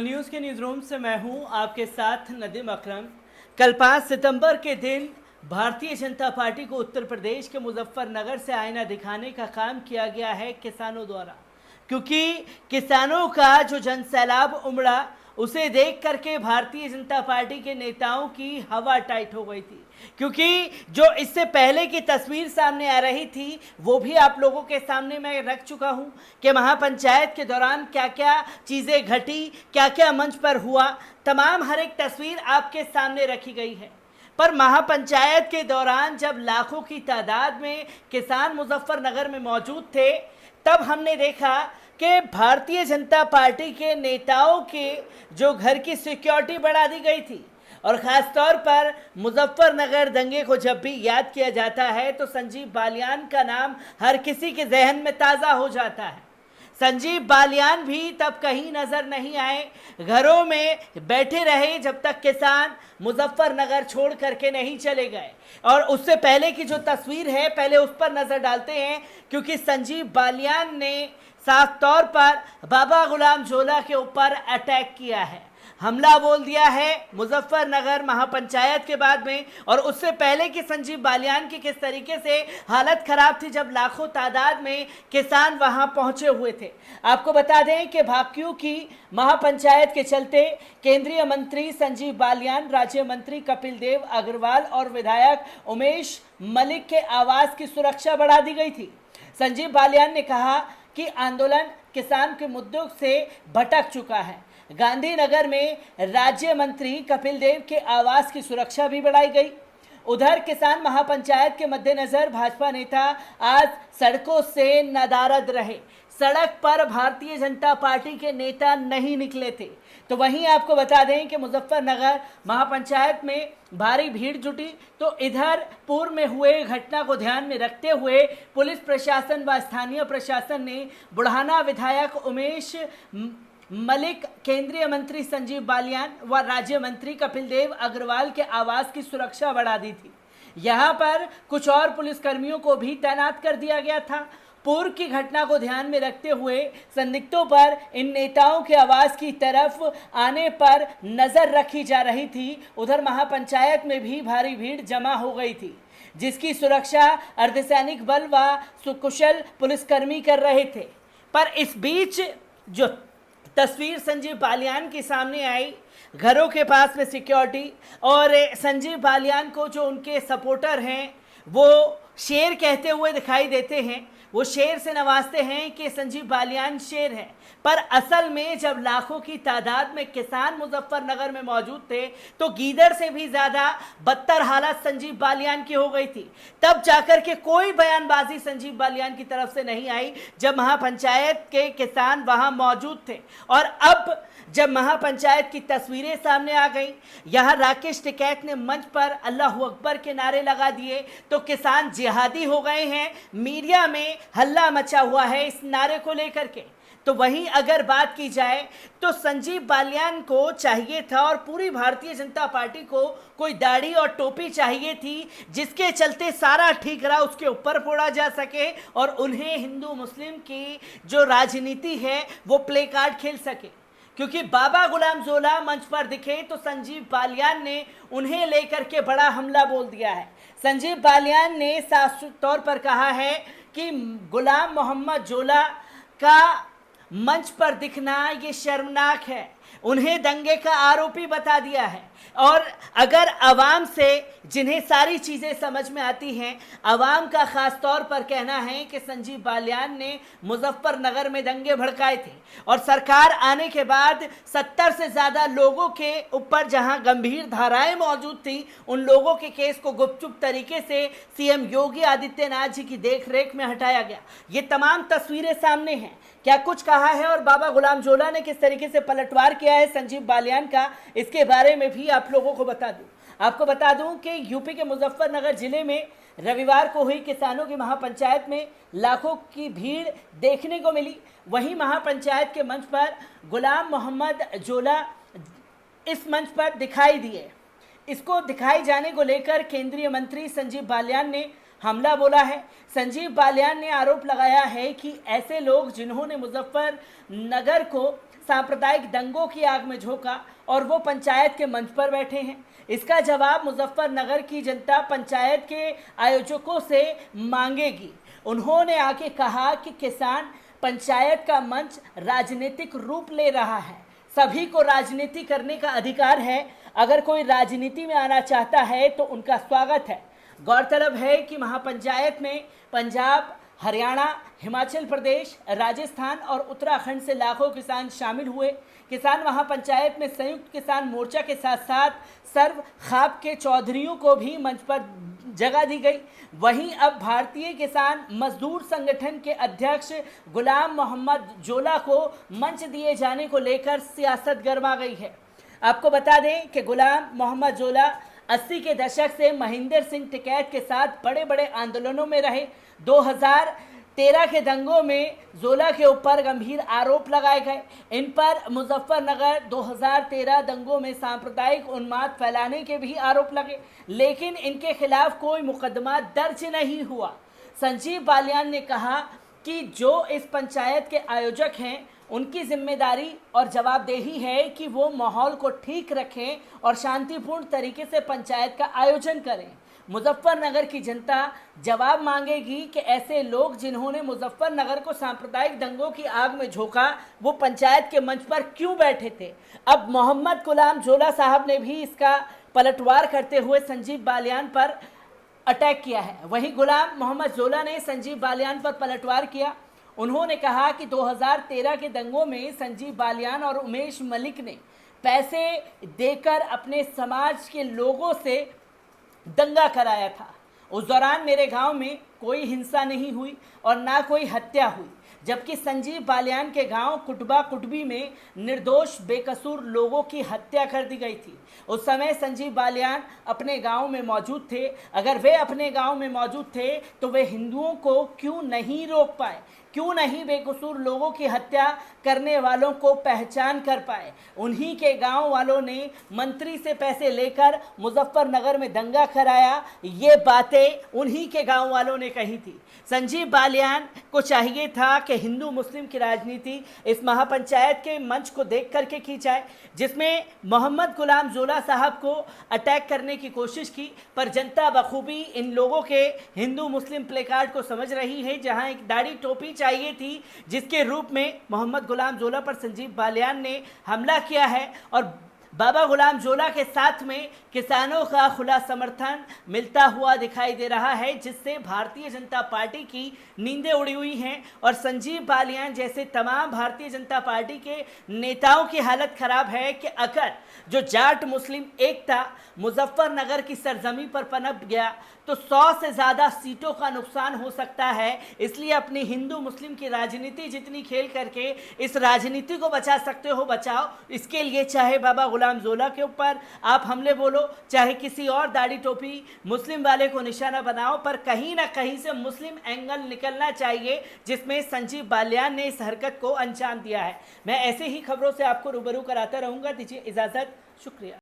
कल न्यूज़ के news room से मैं हूं आपके साथ नदीम अकरम। कल 5 सितंबर के दिन भारतीय जनता पार्टी को उत्तर प्रदेश के मुजफ्फरनगर से आईना दिखाने का काम किया गया है किसानों द्वारा, क्योंकि किसानों का जो जनसैलाब उमड़ा उसे देख करके भारतीय जनता पार्टी के नेताओं की हवा टाइट हो गई थी। क्योंकि जो इससे पहले की तस्वीर सामने आ रही थी वो भी आप लोगों के सामने मैं रख चुका हूं कि महापंचायत के दौरान क्या क्या चीज़ें घटी, क्या क्या मंच पर हुआ, तमाम हर एक तस्वीर आपके सामने रखी गई है। पर महापंचायत के दौरान जब लाखों की तादाद में किसान मुजफ्फरनगर में मौजूद थे, तब हमने देखा कि भारतीय जनता पार्टी के नेताओं के जो घर की सिक्योरिटी बढ़ा दी गई थी। और ख़ास तौर पर मुजफ्फरनगर दंगे को जब भी याद किया जाता है तो संजीव बालियान का नाम हर किसी के जहन में ताज़ा हो जाता है। संजीव बालियान भी तब कहीं नज़र नहीं आए, घरों में बैठे रहे जब तक किसान मुजफ्फरनगर छोड़ करके नहीं चले गए। और उससे पहले की जो तस्वीर है पहले उस पर नज़र डालते हैं, क्योंकि संजीव बालियान ने साफ तौर पर बाबा गुलाम जोला के ऊपर अटैक किया है, हमला बोल दिया है मुजफ्फरनगर महापंचायत के बाद में। और उससे पहले कि संजीव बालियान की किस तरीके से हालत ख़राब थी जब लाखों तादाद में किसान वहां पहुंचे हुए थे। आपको बता दें कि भाकियों की महापंचायत के चलते केंद्रीय मंत्री संजीव बालियान, राज्य मंत्री कपिल देव अग्रवाल और विधायक उमेश मलिक के आवास की सुरक्षा बढ़ा दी गई थी। संजीव बालियान ने कहा कि आंदोलन किसान के मुद्दों से भटक चुका है। गांधीनगर में राज्य मंत्री कपिल देव के आवास की सुरक्षा भी बढ़ाई गई। उधर किसान महापंचायत के मद्देनजर भाजपा नेता आज सड़कों से नदारद रहे, सड़क पर भारतीय जनता पार्टी के नेता नहीं निकले थे। तो वहीं आपको बता दें कि मुजफ्फरनगर महापंचायत में भारी भीड़ जुटी, तो इधर पूर्व में हुए घटना को ध्यान में रखते हुए पुलिस प्रशासन व स्थानीय प्रशासन ने बुढ़ाना विधायक उमेश मलिक, केंद्रीय मंत्री संजीव बालियान व राज्य मंत्री कपिल देव अग्रवाल के आवास की सुरक्षा बढ़ा दी थी। यहाँ पर कुछ और पुलिसकर्मियों को भी तैनात कर दिया गया था। पूर्व की घटना को ध्यान में रखते हुए संदिग्धों पर इन नेताओं के आवास की तरफ आने पर नजर रखी जा रही थी। उधर महापंचायत में भी भारी भीड़ जमा हो गई थी, जिसकी सुरक्षा अर्धसैनिक बल व सुकुशल पुलिसकर्मी कर रहे थे। पर इस बीच जो तस्वीर संजीव बालियान के सामने आई, घरों के पास में सिक्योरिटी, और संजीव बालियान को जो उनके सपोर्टर हैं वो शेर कहते हुए दिखाई देते हैं, वो शेर से नवाजते हैं कि संजीव बालियान शेर है। पर असल में जब लाखों की तादाद में किसान मुजफ्फरनगर में मौजूद थे तो गीदड़ से भी ज़्यादा बदतर हालत संजीव बालियान की हो गई थी। तब जाकर के कोई बयानबाजी संजीव बालियान की तरफ से नहीं आई जब महापंचायत के किसान वहां मौजूद थे। और अब जब महापंचायत की तस्वीरें सामने आ गई, यहाँ राकेश टिकैत ने मंच पर अल्लाहू अकबर के नारे लगा दिए तो किसान जिहादी हो गए हैं। मीडिया में हल्ला मचा हुआ है इस नारे को लेकर के। तो वहीं अगर बात की जाए तो संजीव बालियान को चाहिए था और पूरी भारतीय जनता पार्टी को कोई दाढ़ी और टोपी चाहिए थी, जिसके चलते सारा ठीकरा उसके ऊपर फोड़ा जा सके और उन्हें हिंदू मुस्लिम की जो राजनीति है वो प्ले कार्ड खेल सके। क्योंकि बाबा गुलाम जोला मंच पर दिखे तो संजीव बालियान ने उन्हें लेकर के बड़ा हमला बोल दिया है। संजीव बालियान ने साफ तौर पर कहा है कि गुलाम मोहम्मद जोला का मंच पर दिखना ये शर्मनाक है, उन्हें दंगे का आरोपी बता दिया है। और अगर आवाम से जिन्हें सारी चीज़ें समझ में आती हैं, आवाम का ख़ास तौर पर कहना है कि संजीव बालियान ने मुजफ्फरनगर में दंगे भड़काए थे और सरकार आने के बाद 70 से ज़्यादा लोगों के ऊपर जहां गंभीर धाराएं मौजूद थी, उन लोगों के केस को गुपचुप तरीके से सीएम योगी आदित्यनाथ जी की देखरेख में हटाया गया। ये तमाम तस्वीरें सामने हैं। क्या कुछ कहा है और बाबा गुलाम जोला ने किस तरीके से पलटवार किया है संजीव बालियान का, इसके बारे में भी आप लोगों को बता दूं। आपको बता दूं कि यूपी के मुजफ्फरनगर जिले में रविवार को हुई किसानों की महापंचायत में लाखों की भीड़ देखने को मिली। वहीं महापंचायत के मंच पर गुलाम मोहम्मद जोला इस मंच पर दिखाई दिए। इसको दिखाई जाने को लेकर केंद्रीय मंत्री संजीव बालियान ने हमला बोला है। संजीव बालियान ने आरोप लगाया है कि ऐसे लोग जिन्होंने मुजफ्फरनगर को सांप्रदायिक दंगों की आग में झोंका और वो पंचायत के मंच पर बैठे हैं। इसका जवाब मुजफ्फरनगर की जनता पंचायत के आयोजकों से मांगेगी। उन्होंने आके कहा कि किसान पंचायत का मंच राजनीतिक रूप ले रहा है। सभी को राजनीति करने का अधिकार है। अगर कोई राजनीति में आना चाहता है तो उनका स्वागत है। गौरतलब है कि महापंचायत में पंजाब, हरियाणा, हिमाचल प्रदेश, राजस्थान और उत्तराखंड से लाखों किसान शामिल हुए। किसान महापंचायत में संयुक्त किसान मोर्चा के साथ साथ सर्व खाप के चौधरियों को भी मंच पर जगह दी गई। वहीं अब भारतीय किसान मजदूर संगठन के अध्यक्ष गुलाम मोहम्मद जोला को मंच दिए जाने को लेकर सियासत गर्मा गई है। आपको बता दें कि गुलाम मोहम्मद जोला 80 के दशक से महेंद्र सिंह टिकैत के साथ बड़े बड़े आंदोलनों में रहे। 2013 के दंगों में जोला के ऊपर गंभीर आरोप लगाए गए। इन पर मुजफ्फरनगर 2013 दंगों में सांप्रदायिक उन्माद फैलाने के भी आरोप लगे, लेकिन इनके खिलाफ कोई मुकदमा दर्ज नहीं हुआ। संजीव बालियान ने कहा कि जो इस पंचायत के आयोजक हैं उनकी जिम्मेदारी और जवाबदेही है कि वो माहौल को ठीक रखें और शांतिपूर्ण तरीके से पंचायत का आयोजन करें। मुजफ्फरनगर की जनता जवाब मांगेगी कि ऐसे लोग जिन्होंने मुजफ्फरनगर को सांप्रदायिक दंगों की आग में झोंका वो पंचायत के मंच पर क्यों बैठे थे। अब मोहम्मद गुलाम जोला साहब ने भी इसका पलटवार करते हुए संजीव बालियान पर अटैक किया है। वहीं गुलाम मोहम्मद जोला ने संजीव बालियान पर पलटवार किया। उन्होंने कहा कि 2013 के दंगों में संजीव बालियान और उमेश मलिक ने पैसे देकर अपने समाज के लोगों से दंगा कराया था। उस दौरान मेरे गांव में कोई हिंसा नहीं हुई और ना कोई हत्या हुई, जबकि संजीव बालियान के गांव कुटबा कुटबी में निर्दोष बेकसूर लोगों की हत्या कर दी गई थी। उस समय संजीव बालियान अपने गांव में मौजूद थे। अगर वे अपने गांव में मौजूद थे तो वे हिंदुओं को क्यों नहीं रोक पाए, क्यों नहीं बेकसूर लोगों की हत्या करने वालों को पहचान कर पाए। उन्हीं के गांव वालों ने मंत्री से पैसे लेकर मुजफ्फरनगर में दंगा कराया। ये बातें उन्हीं के गांव वालों ने कही थी। संजीव बालियान को चाहिए था कि हिंदू मुस्लिम की राजनीति इस महापंचायत के मंच को देख करके की जाए, जिसमें मोहम्मद गुलाम जोला साहब को अटैक करने की कोशिश की, पर जनता बखूबी इन लोगों के हिंदू मुस्लिम प्लेकार्ड को समझ रही है। जहां एक दाढ़ी टोपी चाहिए थी जिसके रूप में मोहम्मद गुलाम जोला पर संजीव बालियान ने हमला किया है और बाबा गुलाम जोला के साथ में किसानों का खुला समर्थन मिलता हुआ दिखाई दे रहा है, जिससे भारतीय जनता पार्टी की नींदें उड़ी हुई हैं और संजीव बालियान जैसे तमाम भारतीय जनता पार्टी के नेताओं की हालत खराब है कि अगर जो जाट मुस्लिम एकता मुजफ्फरनगर की सरजमी पर पनप गया तो 100 से ज़्यादा सीटों का नुकसान हो सकता है। इसलिए अपनी हिंदू मुस्लिम की राजनीति जितनी खेल करके इस राजनीति को बचा सकते हो बचाओ। इसके लिए चाहे बाबा गुलाम जोला के ऊपर आप हमले बोलो, चाहे किसी और दाढ़ी टोपी मुस्लिम वाले को निशाना बनाओ, पर कहीं ना कहीं से मुस्लिम एंगल निकलना चाहिए, जिसमें संजीव बालियान ने इस हरकत को अंजाम दिया है। मैं ऐसे ही खबरों से आपको रूबरू कराता रहूँगा। दीजिए इजाज़त, शुक्रिया।